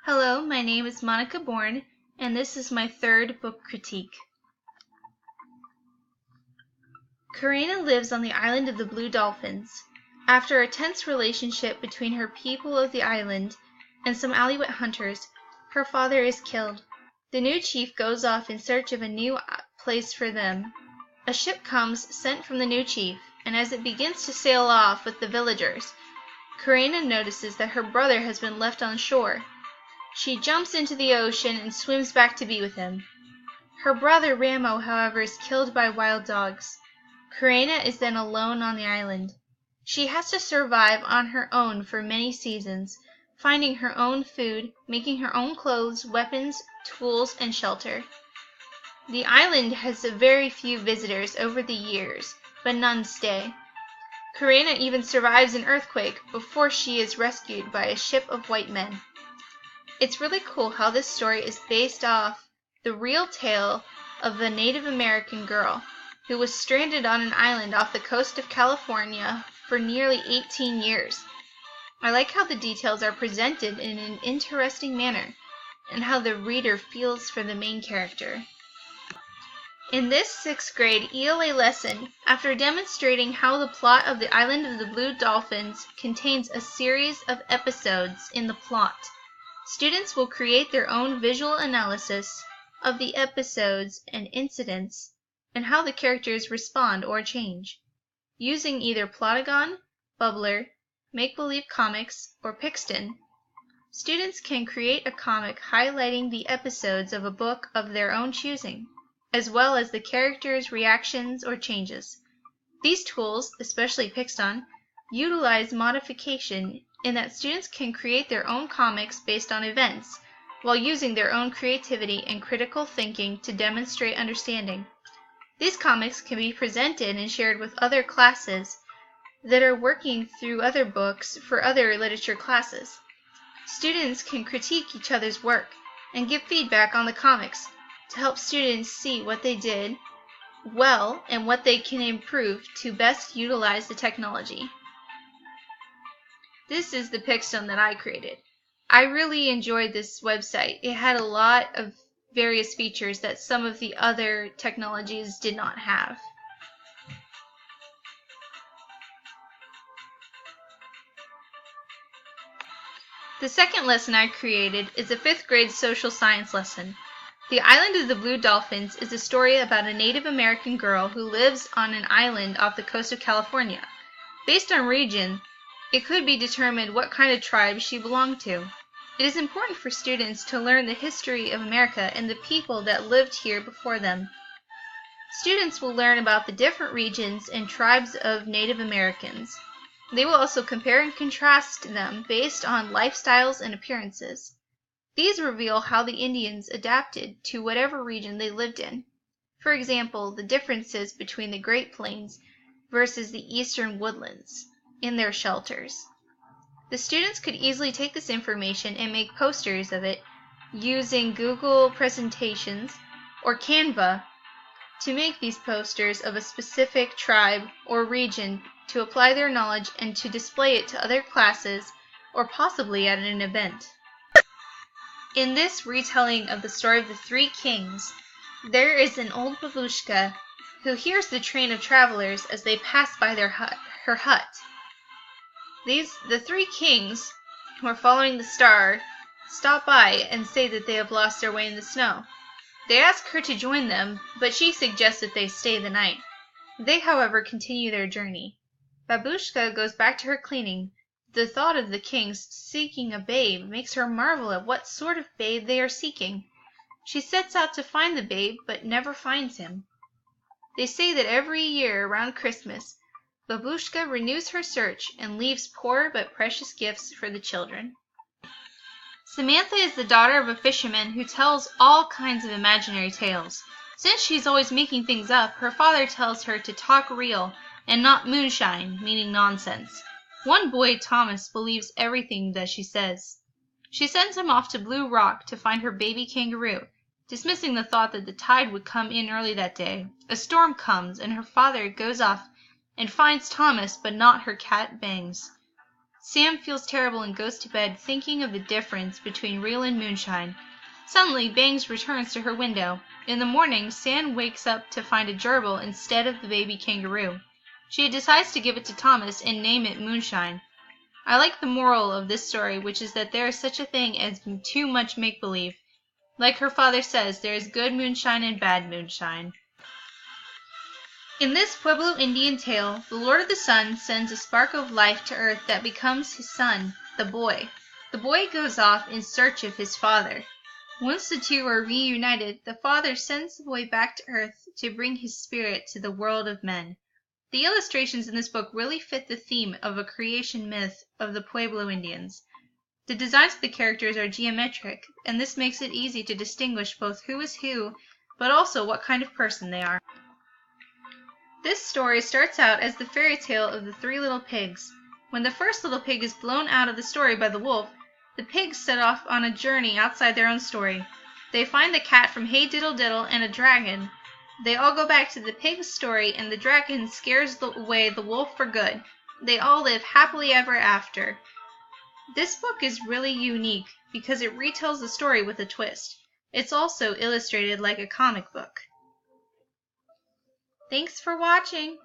Hello, my name is Monica Bourne, and this is my third book critique. Karina lives on the island of the Blue Dolphins. After a tense relationship between her people of the island and some Aleut hunters, her father is killed. The new chief goes off in search of a new place for them. A ship comes sent from the new chief, and as it begins to sail off with the villagers, Karina notices that her brother has been left on shore. She jumps into the ocean and swims back to be with him. Her brother Ramo, however, is killed by wild dogs. Karina is then alone on the island. She has to survive on her own for many seasons, finding her own food, making her own clothes, weapons, tools, and shelter. The island has very few visitors over the years, but none stay. Karina even survives an earthquake before she is rescued by a ship of white men. It's really cool how this story is based off the real tale of a Native American girl who was stranded on an island off the coast of California for nearly 18 years. I like how the details are presented in an interesting manner and how the reader feels for the main character. In this 6th grade ELA lesson, after demonstrating how the plot of The Island of the Blue Dolphins contains a series of episodes in the plot, students will create their own visual analysis of the episodes and incidents and how the characters respond or change. Using either Plotagon, Bubbler, Make-Believe Comics, or Pixton, students can create a comic highlighting the episodes of a book of their own choosing, as well as the characters' reactions or changes. These tools, especially Pixton, utilize modification in that students can create their own comics based on events, while using their own creativity and critical thinking to demonstrate understanding. These comics can be presented and shared with other classes that are working through other books for other literature classes. Students can critique each other's work and give feedback on the comics to help students see what they did well and what they can improve to best utilize the technology. This is the Pixton that I created. I really enjoyed this website. It had a lot of various features that some of the other technologies did not have. The second lesson I created is a 5th grade social science lesson. The Island of the Blue Dolphins is a story about a Native American girl who lives on an island off the coast of California. Based on region, it could be determined what kind of tribe she belonged to. It is important for students to learn the history of America and the people that lived here before them. Students will learn about the different regions and tribes of Native Americans. They will also compare and contrast them based on lifestyles and appearances. These reveal how the Indians adapted to whatever region they lived in. For example, the differences between the Great Plains versus the eastern woodlands in their shelters. The students could easily take this information and make posters of it using Google Presentations or Canva to make these posters of a specific tribe or region to apply their knowledge and to display it to other classes or possibly at an event. In this retelling of the story of the 3 kings, there is an old babushka who hears the train of travelers as they pass by her hut. The 3 kings, who are following the star, stop by and say that they have lost their way in the snow. They ask her to join them, but she suggests that they stay the night. They, however, continue their journey. Babushka goes back to her cleaning. The thought of the kings seeking a babe makes her marvel at what sort of babe they are seeking. She sets out to find the babe, but never finds him. They say that every year around Christmas, Babushka renews her search and leaves poor but precious gifts for the children. Samantha is the daughter of a fisherman who tells all kinds of imaginary tales. Since she's always making things up, her father tells her to talk real and not moonshine, meaning nonsense. One boy, Thomas, believes everything that she says. She sends him off to Blue Rock to find her baby kangaroo, dismissing the thought that the tide would come in early that day. A storm comes, and her father goes off and finds Thomas, but not her cat, Bangs. Sam feels terrible and goes to bed thinking of the difference between real and moonshine. Suddenly, Bangs returns to her window. In the morning, Sam wakes up to find a gerbil instead of the baby kangaroo. She decides to give it to Thomas and name it Moonshine. I like the moral of this story, which is that there is such a thing as too much make-believe. Like her father says, there is good moonshine and bad moonshine. In this Pueblo Indian tale, the Lord of the Sun sends a spark of life to Earth that becomes his son, the boy. The boy goes off in search of his father. Once the two are reunited, the father sends the boy back to Earth to bring his spirit to the world of men. The illustrations in this book really fit the theme of a creation myth of the Pueblo Indians. The designs of the characters are geometric, and this makes it easy to distinguish both who is who, but also what kind of person they are. This story starts out as the fairy tale of the three little pigs. When the first little pig is blown out of the story by the wolf, the pigs set off on a journey outside their own story. They find the cat from Hey Diddle Diddle and a dragon. They all go back to the pig's story, and the dragon scares away the wolf for good. They all live happily ever after. This book is really unique because it retells the story with a twist. It's also illustrated like a comic book. Thanks for watching!